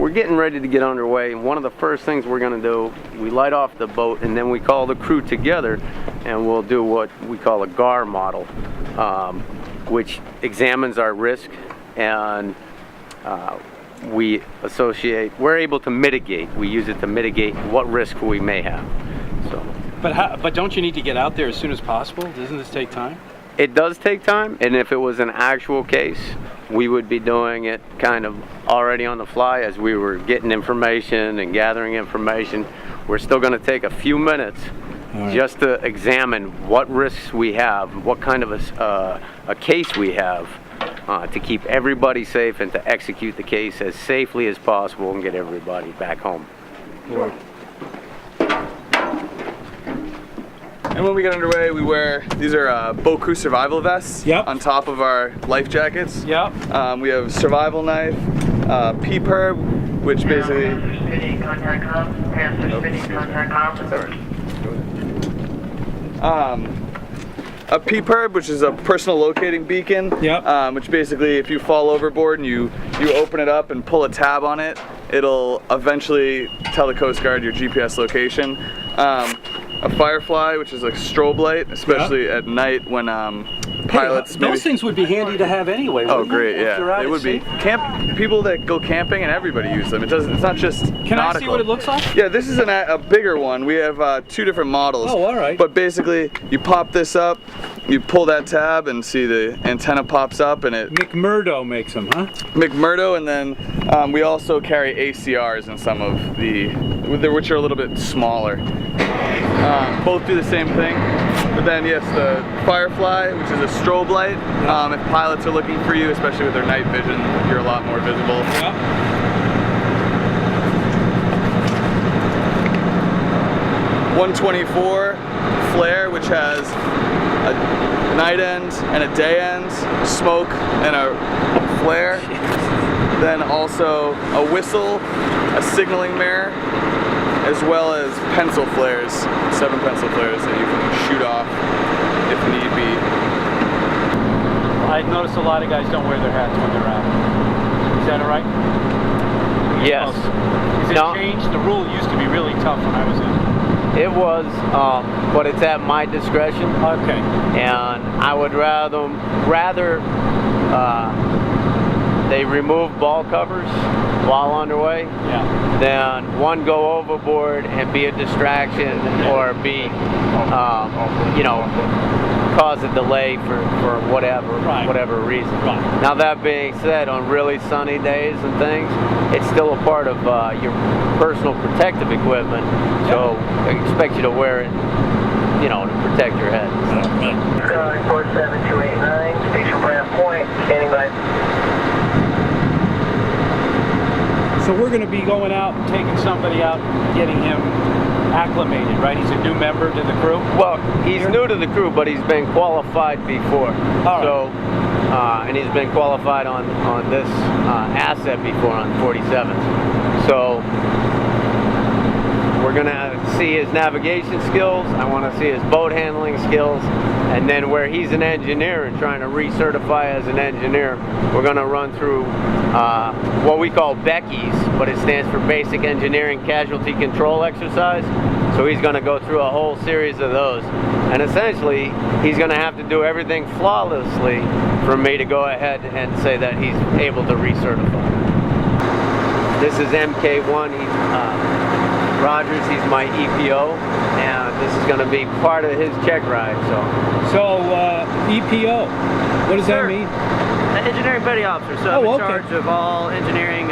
we're getting ready to get underway, and one of the first things we're going to do, we light off the boat, and then we call the crew together, and we'll do what we call a GAR model, which examines our risk, and we're able to mitigate. We use it to mitigate what risk we may have. So. But don't you need to get out there as soon as possible? Doesn't this take time? It does take time, and if it was an actual case, we would be doing it kind of already on the fly as we were getting information and gathering information. We're still going to take a few minutes just to examine what risks we have, what kind of a case we have, to keep everybody safe and to execute the case as safely as possible and get everybody back home. Sure. And when we get underway, we wear, these are boat crew survival vests on top of our life jackets. Yep. We have survival knife, P-perb, which basically... a P-perb, which is a personal locating beacon, which basically if you fall overboard and you open it up and pull a tab on it, it'll eventually tell the Coast Guard your GPS location. A Firefly, which is a strobe light, especially at night when pilots. Those things would be handy to have anyway. Oh, great! Yeah, it would be. People that go camping and everybody use them. It's not just. Can I see what it looks like? Yeah, this is a bigger one. We have 2 different models. Oh, all right. But basically, you pop this up, you pull that tab, and see the antenna pops up, and it. McMurdo makes them, huh? McMurdo, and then we also carry ACRs in some of which are a little bit smaller. Both do the same thing, but then yes, the Firefly, which is a strobe light. If pilots are looking for you, especially with their night vision, you're a lot more visible. 124 flare, which has a night end and a day end, smoke and a flare. Then also a whistle, a signaling mirror, as well as pencil flares, 7 pencil flares that you can shoot off if need be. I've noticed a lot of guys don't wear their hats when they're out. Is that all right? Yes. Is it changed? The rule used to be really tough when I was in. It was, but it's at my discretion. Okay. And I would rather they remove ball covers while underway than one go overboard and be a distraction or be, cause a delay for whatever reason. Now that being said, on really sunny days and things, it's still a part of your personal protective equipment, so I expect you to wear it, to protect your head. 47289, Station Brand Point, standing by. So we're going to be going out and taking somebody out and getting him acclimated, right? He's a new member to the crew? Well, he's new to the crew, but he's been qualified before. So, and he's been qualified on this asset before, on 47s. So, we're going to see his navigation skills. I want to see his boat handling skills. And then where he's an engineer and trying to recertify as an engineer, we're going to run through what we call BECIs, but it stands for Basic Engineering Casualty Control Exercise. So he's going to go through a whole series of those. And essentially, he's going to have to do everything flawlessly for me to go ahead and say that he's able to recertify. This is MK1. Rogers, he's my EPO, and this is going to be part of his check ride. So EPO, what does that mean? Engineering petty officer, so I'm in charge of all engineering.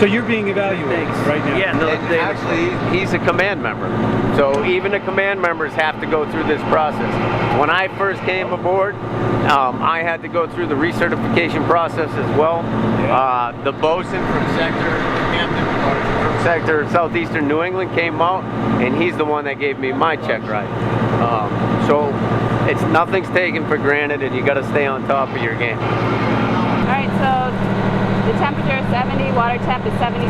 So you're being evaluated right now? Yeah, actually, he's a command member. So even the command members have to go through this process. When I first came aboard, I had to go through the recertification process as well. The bosun from sector southeastern New England came out, and he's the one that gave me my check ride. So nothing's taken for granted, and you got to stay on top of your game. All right, so the temperature is 70, water temp is 72,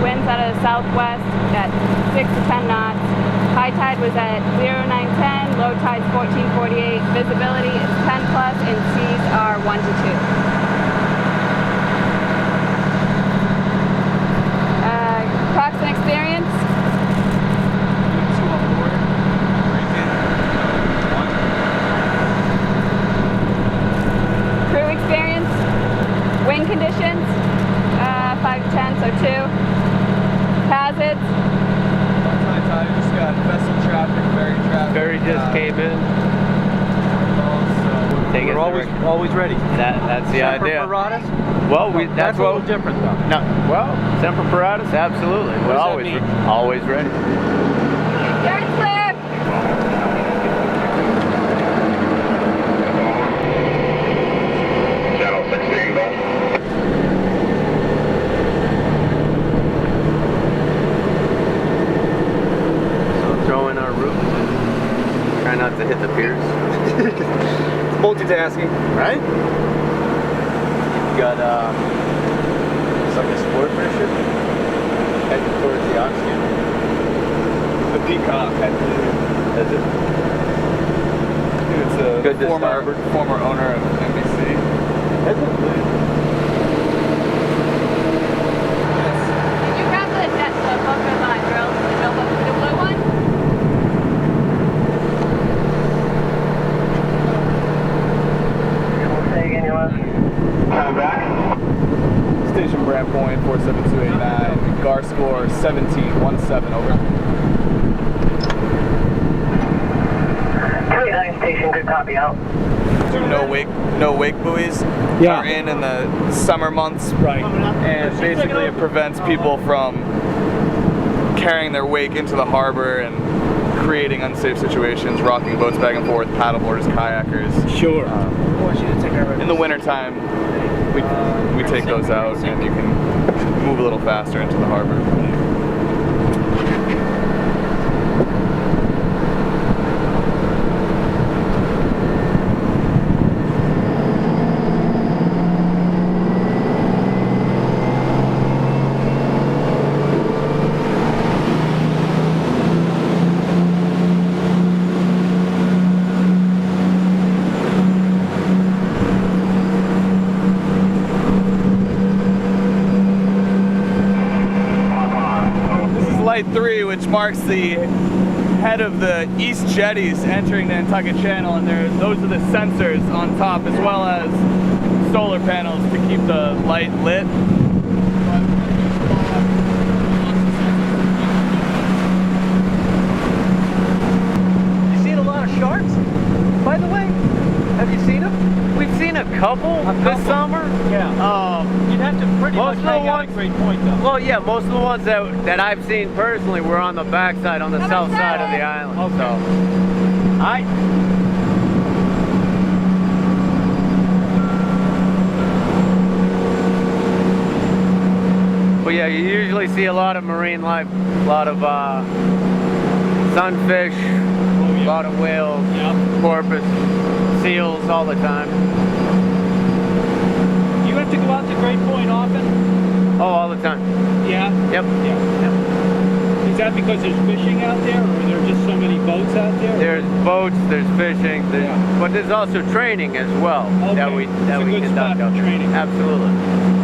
winds out of the southwest at 6 to 10 knots. High tide was at 0910, low tide 1448, visibility is 10 plus, and seas are 1 to 2. So 2. Hazards. High tide, just got vessel traffic, ferry traffic. Ferry just came in. Take us We're to always ready. that's the idea. Paratus? Well, That's a little what. different though. No, well, Semper Paratus, absolutely. We're does that always mean? always ready. Turn clear. Channel 16, go. So throw in our route. Try not to hit the piers. Multitasking. Right? You've got it's like a sport ship heading towards the oxygen. The Peacock, I believe. Is it? It's a Good to starboard. former owner of NBC. Is it? Did you grab the bunker line, girl? The blue one? Say again, you left. Time back. Station Brand Point 47289. GAR score 1717. Over. 289 station, good copy out. No wake buoys Yeah. are in the summer months, Right. and basically it prevents people from carrying their wake into the harbor and creating unsafe situations, rocking boats back and forth, paddleboarders, kayakers. Sure. In the wintertime, we take those out and you can move a little faster into the harbor. Light 3, which marks the head of the east jetties entering the Nantucket Channel, and those are the sensors on top, as well as solar panels to keep the light lit. You seen a lot of sharks, by the way? Have you seen them? We've seen a couple this summer. Yeah. You'd have to pretty Most much of the hang out at ones- Great Point though. Well, yeah, most of the ones that I've seen personally were on the backside, on the south side of the island. Okay. So, but yeah, you usually see a lot of marine life, a lot of sunfish, a lot of whales, porpoise, seals all the time. You have to go out to Great Point often? Oh, all the time. Yeah. Yep. Yeah. Is that because there's fishing out there, or are there just so many boats out there? There's boats, there's fishing, Yeah. but there's also training as well that Okay. we It's a good conduct spot for out there. training. Absolutely.